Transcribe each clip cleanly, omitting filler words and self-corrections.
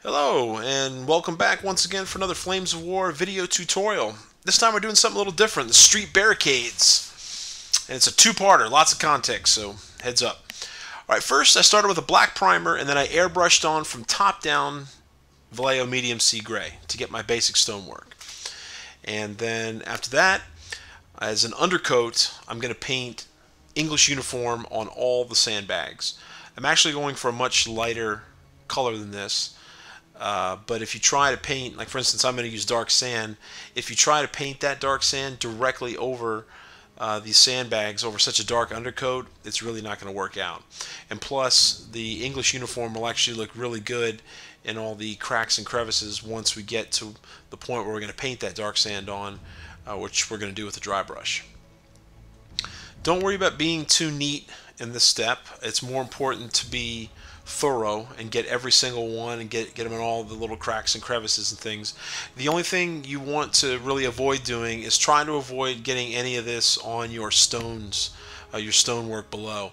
Hello, and welcome back once again for another Flames of War video tutorial. This time we're doing something a little different, the Street Barricades. And it's a two-parter, lots of context, so heads up. Alright, first I started with a black primer, and then I airbrushed on from top down Vallejo Medium Sea Gray to get my basic stonework. And then after that, as an undercoat, I'm going to paint English uniform on all the sandbags. I'm actually going for a much lighter color than this. But if you try to paint, like for instance, I'm going to use dark sand. If you try to paint that dark sand directly over these sandbags, over such a dark undercoat, it's really not going to work out. And plus, the English uniform will actually look really good in all the cracks and crevices once we get to the point where we're going to paint that dark sand on, which we're going to do with a dry brush. Don't worry about being too neat in this step. It's more important to be thorough and get every single one and get them in all the little cracks and crevices and things. The only thing you want to really avoid doing is trying to avoid getting any of this on your stones, your stonework below.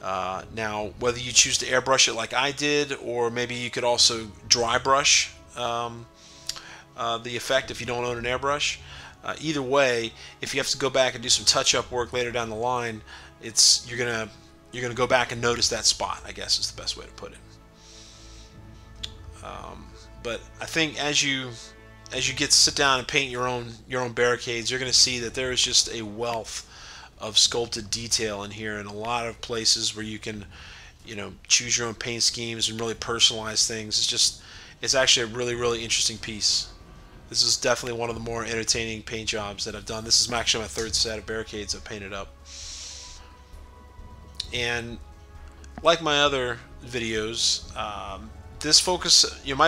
Now, whether you choose to airbrush it like I did, or maybe you could also dry brush the effect if you don't own an airbrush. Either way, if you have to go back and do some touch-up work later down the line, you're gonna go back and notice that spot, I guess is the best way to put it. But I think as you get to sit down and paint your own barricades, you're gonna see that there is just a wealth of sculpted detail in here, and a lot of places where you can, choose your own paint schemes and really personalize things. It's actually a really interesting piece. This is definitely one of the more entertaining paint jobs that I've done. This is actually my third set of barricades I've painted up. And like my other videos, my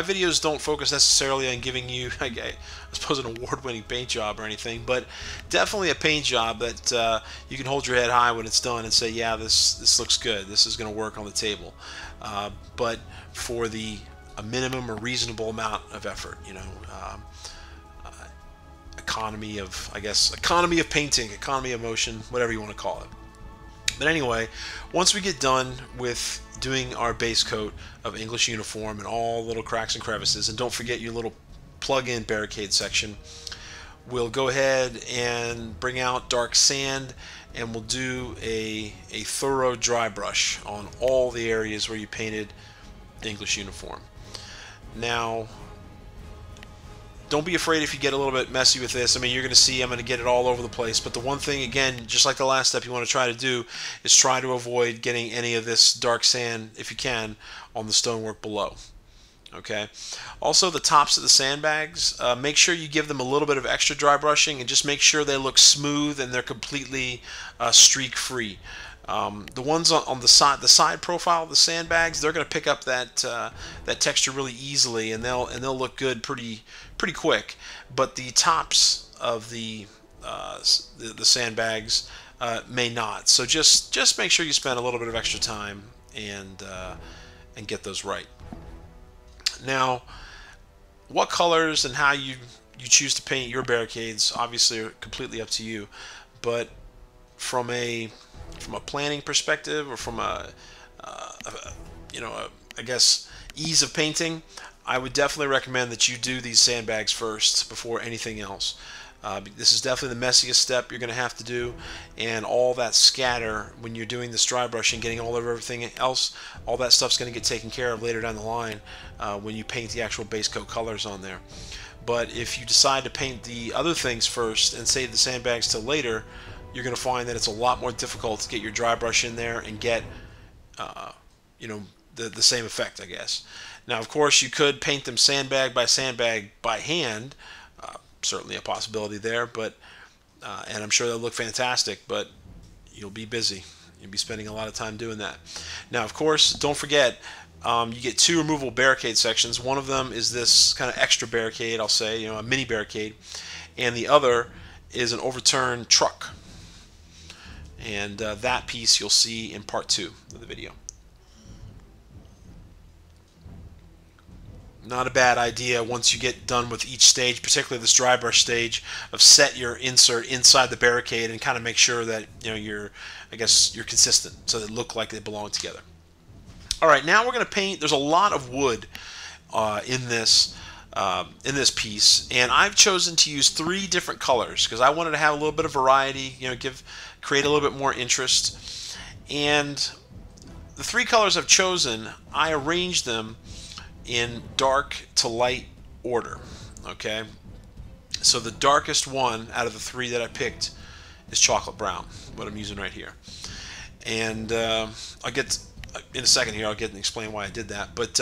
videos don't focus necessarily on giving you, I suppose, an award-winning paint job or anything, but definitely a paint job that you can hold your head high when it's done and say, yeah, this looks good. This is going to work on the table. But for a minimum or reasonable amount of effort, economy of painting, economy of motion, whatever you want to call it. But anyway, once we get done with doing our base coat of English uniform and all little cracks and crevices, and don't forget your little plug-in barricade section, we'll go ahead and bring out dark sand, and we'll do a thorough dry brush on all the areas where you painted the English uniform. Now, don't be afraid if you get a little bit messy with this. I mean, you're going to see I'm going to get it all over the place. But the one thing, again, just like the last step you want to try to do, is try to avoid getting any of this dark sand, if you can, on the stonework below. Okay. Also, the tops of the sandbags, make sure you give them a little bit of extra dry brushing, and just make sure they look smooth and they're completely streak-free. The ones on the side profile of the sandbags, they're going to pick up that texture really easily, and they'll look good pretty quick. But the tops of the sandbags may not. So just make sure you spend a little bit of extra time and get those right. Now, what colors and how you choose to paint your barricades obviously are completely up to you. But from a planning perspective, or from I guess ease of painting, I would definitely recommend that you do these sandbags first before anything else. This is definitely the messiest step you're going to have to do, and all that scatter when you're doing this dry brushing, getting all over everything else, all that stuff's going to get taken care of later down the line when you paint the actual base coat colors on there. But if you decide to paint the other things first and save the sandbags till later, you're going to find that it's a lot more difficult to get your dry brush in there and get the same effect, I guess. Now, of course, you could paint them sandbag by hand. Certainly a possibility there, but and I'm sure they'll look fantastic, but you'll be busy. You'll be spending a lot of time doing that. Now, of course, don't forget, you get two removable barricade sections. One of them is this kind of extra barricade, I'll say, a mini barricade, and the other is an overturned truck. And that piece you'll see in part 2 of the video. Not a bad idea once you get done with each stage, particularly this dry brush stage, of set your insert inside the barricade and kind of make sure that you're consistent, so they look like they belong together. All right, now we're going to paint. There's a lot of wood in this piece, and I've chosen to use 3 different colors because I wanted to have a little bit of variety, create a little bit more interest. And the 3 colors I've chosen, I arranged them in dark to light order. Okay, so the darkest one out of the 3 that I picked is chocolate brown, what I'm using right here. And I'll get in a second here. I'll get and explain why I did that. But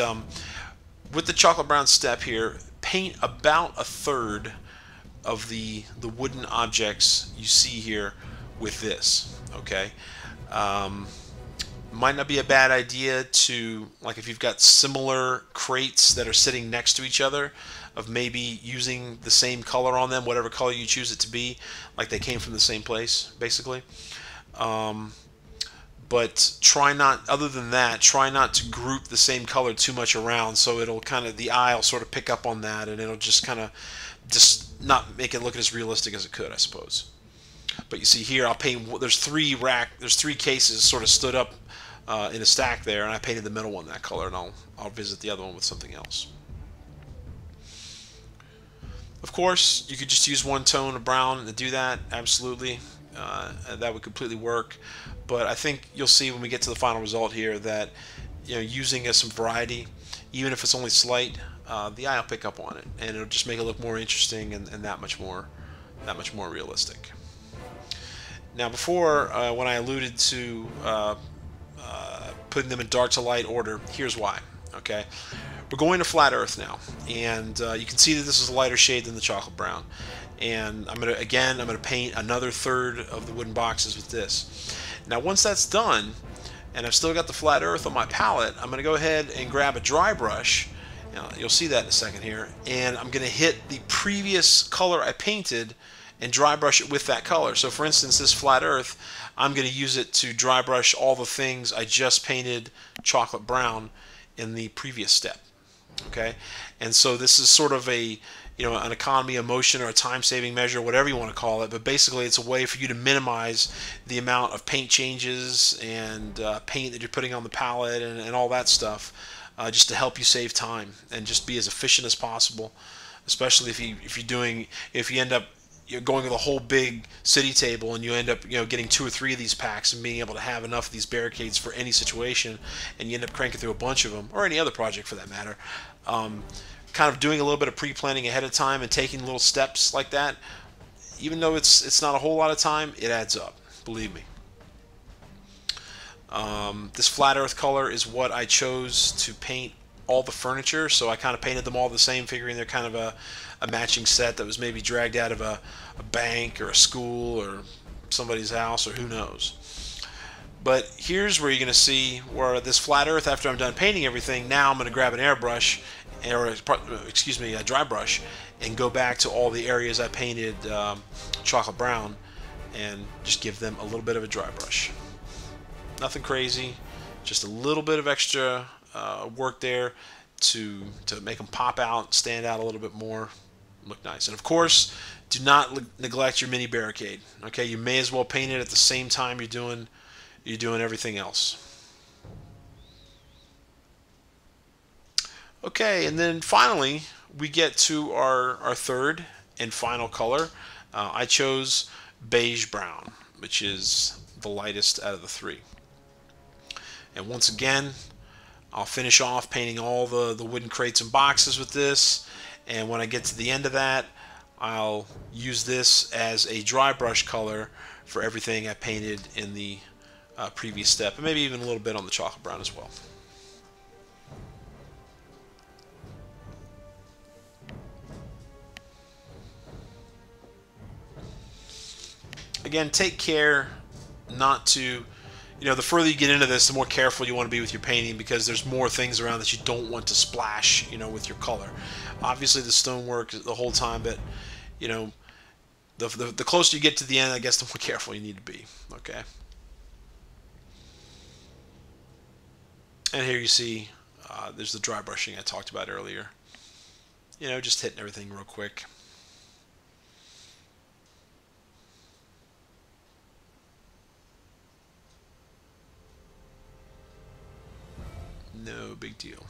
with the chocolate brown step here, paint about 1/3 of the wooden objects you see here with this. Okay, might not be a bad idea to, like, if you've got similar crates that are sitting next to each other, of maybe using the same color on them, whatever color you choose it to be, like they came from the same place, basically. But try not, other than that, try not to group the same color too much around, so it'll kind of, the eye will sort of pick up on that, and it'll just kind of just not make it look as realistic as it could, I suppose. But you see here, I'll paint, there's 3 cases sort of stood up in a stack there, and I painted the middle one that color, and I'll visit the other one with something else. Of course, you could just use 1 tone of brown to do that, absolutely. That would completely work, but I think you'll see when we get to the final result here that using some variety, even if it's only slight, the eye will pick up on it, and it'll just make it look more interesting and that much more realistic. Now, before when I alluded to putting them in dark to light order, here's why. Okay, we're going to flat earth now, and you can see that this is a lighter shade than the chocolate brown. And I'm gonna paint another 1/3 of the wooden boxes with this. Now, once that's done, and I've still got the flat earth on my palette, I'm gonna go ahead and grab a dry brush. You'll see that in a second here, and I'm gonna hit the previous color I painted and dry brush it with that color. So, for instance, this flat earth, I'm gonna use it to dry brush all the things I just painted chocolate brown in the previous step. Okay, and so this is sort of a an economy of motion or a time-saving measure, whatever you want to call it, but basically it's a way for you to minimize the amount of paint changes and paint that you're putting on the palette and all that stuff, just to help you save time and just be as efficient as possible, especially if you end up going with a whole big city table and you end up getting 2 or 3 of these packs and being able to have enough of these barricades for any situation, and you end up cranking through a bunch of them, or any other project for that matter. Kind of doing a little bit of pre-planning ahead of time and taking little steps like that, even though it's not a whole lot of time, it adds up, believe me. This flat earth color is what I chose to paint all the furniture, so I kind of painted them all the same, figuring they're kind of a matching set that was maybe dragged out of a bank or a school or somebody's house, or who knows. But here's where you're going to see where this flat earth, after I'm done painting everything, now I'm going to grab an airbrush, or excuse me, a dry brush, and go back to all the areas I painted chocolate brown and just give them a little bit of a dry brush. Nothing crazy, just a little bit of extra work there to make them pop out, stand out a little bit more, look nice. And of course, do not neglect your mini barricade. Okay, you may as well paint it at the same time you're doing everything else. Okay, and then finally we get to our 3rd and final color. I chose beige brown, which is the lightest out of the 3. And once again, I'll finish off painting all the wooden crates and boxes with this, and when I get to the end of that, I'll use this as a dry brush color for everything I painted in the previous step, and maybe even a little bit on the chocolate brown as well. Again, take care not to, the further you get into this, the more careful you want to be with your painting, because there's more things around that you don't want to splash, with your color. Obviously the stonework the whole time, but, the closer you get to the end, I guess the more careful you need to be. Okay. And here you see there's the dry brushing I talked about earlier. Just hitting everything real quick. No big deal.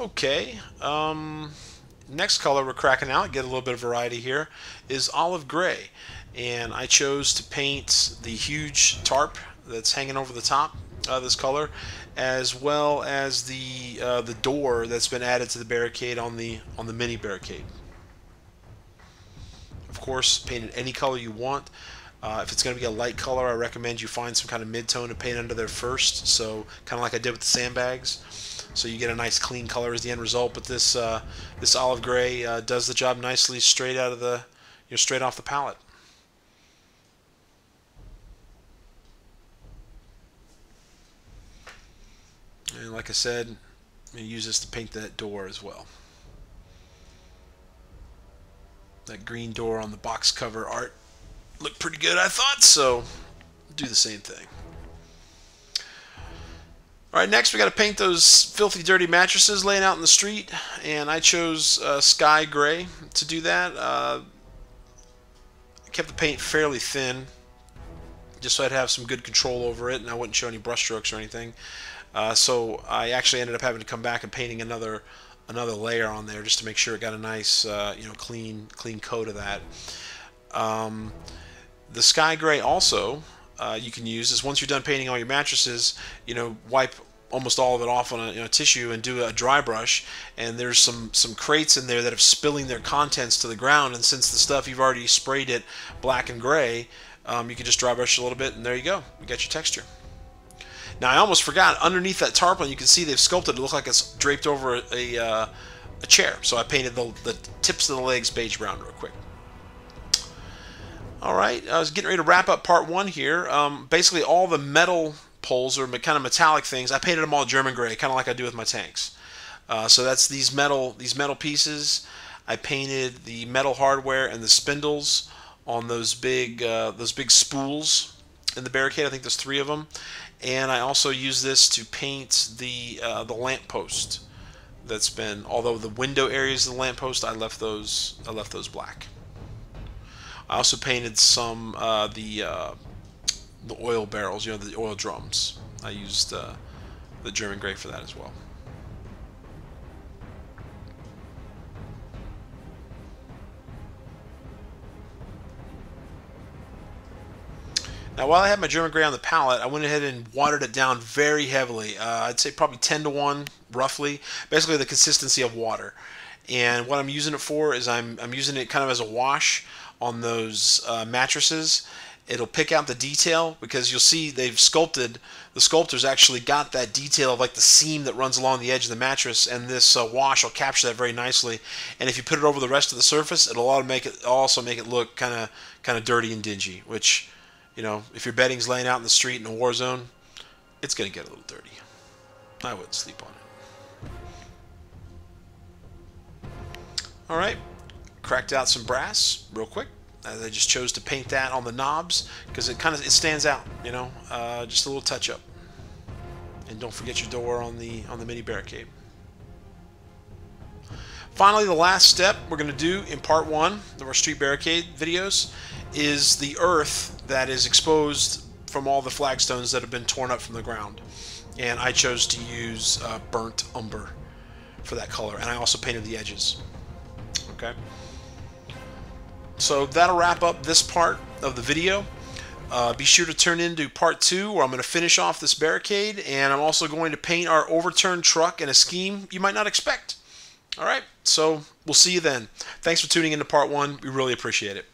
Okay, next color we're cracking out, get a little bit of variety here, is olive gray. And I chose to paint the huge tarp that's hanging over the top of this color, as well as the door that's been added to the barricade on the mini barricade. Of course, paint it any color you want. If it's going to be a light color, I recommend you find some kind of mid-tone to paint under there first, so kind of like I did with the sandbags, so you get a nice clean color as the end result. But this this olive gray does the job nicely straight out of the straight off the palette. And like I said, I'm going to use this to paint that door as well. That green door on the box cover art looked pretty good, I thought, so do the same thing. Alright, next we got to paint those filthy dirty mattresses laying out in the street, and I chose sky gray to do that. I kept the paint fairly thin just so I'd have some good control over it and I wouldn't show any brush strokes or anything. So I actually ended up having to come back and painting another layer on there just to make sure it got a nice clean coat of that. The sky gray also you can use is once you're done painting all your mattresses, wipe almost all of it off on a tissue and do a dry brush. And there's some crates in there that have spilling their contents to the ground, and since the stuff you've already sprayed it black and gray, you can just dry brush a little bit and there you go, you got your texture. Now I almost forgot, underneath that tarpaulin you can see they've sculpted it look like it's draped over a chair, so I painted the tips of the legs beige brown real quick. Alright, I was getting ready to wrap up part one here. Basically all the metal poles or kind of metallic things, I painted them all German gray, kind of like I do with my tanks. So that's these metal pieces. I painted the metal hardware and the spindles on those big spools in the barricade. I think there's 3 of them. And I also use this to paint the lamp post. That's been, although the window areas of the lamp post, I left those black. I also painted some the oil barrels, the oil drums. I used the German gray for that as well. Now while I had my German gray on the palette, I went ahead and watered it down very heavily. I'd say probably 10 to 1 roughly, basically the consistency of water. And what I'm using it for is I'm using it kind of as a wash on those mattresses. It'll pick out the detail, because you'll see they've sculpted, the sculptors actually got that detail of like the seam that runs along the edge of the mattress, and this wash will capture that very nicely. And if you put it over the rest of the surface, it'll also make it look kind of dirty and dingy, which, if your bedding's laying out in the street in a war zone, it's going to get a little dirty. I wouldn't sleep on it. Alright, cracked out some brass real quick. I just chose to paint that on the knobs because it stands out, just a little touch up. And don't forget your door on the mini barricade. Finally, the last step we're going to do in part one of our Street Barricade videos is the earth that is exposed from all the flagstones that have been torn up from the ground. And I chose to use Burnt Umber for that color, and I also painted the edges. Okay. So that'll wrap up this part of the video. Be sure to turn into part 2, where I'm going to finish off this barricade, and I'm also going to paint our overturned truck in a scheme you might not expect. Alright, so we'll see you then. Thanks for tuning into part 1. We really appreciate it.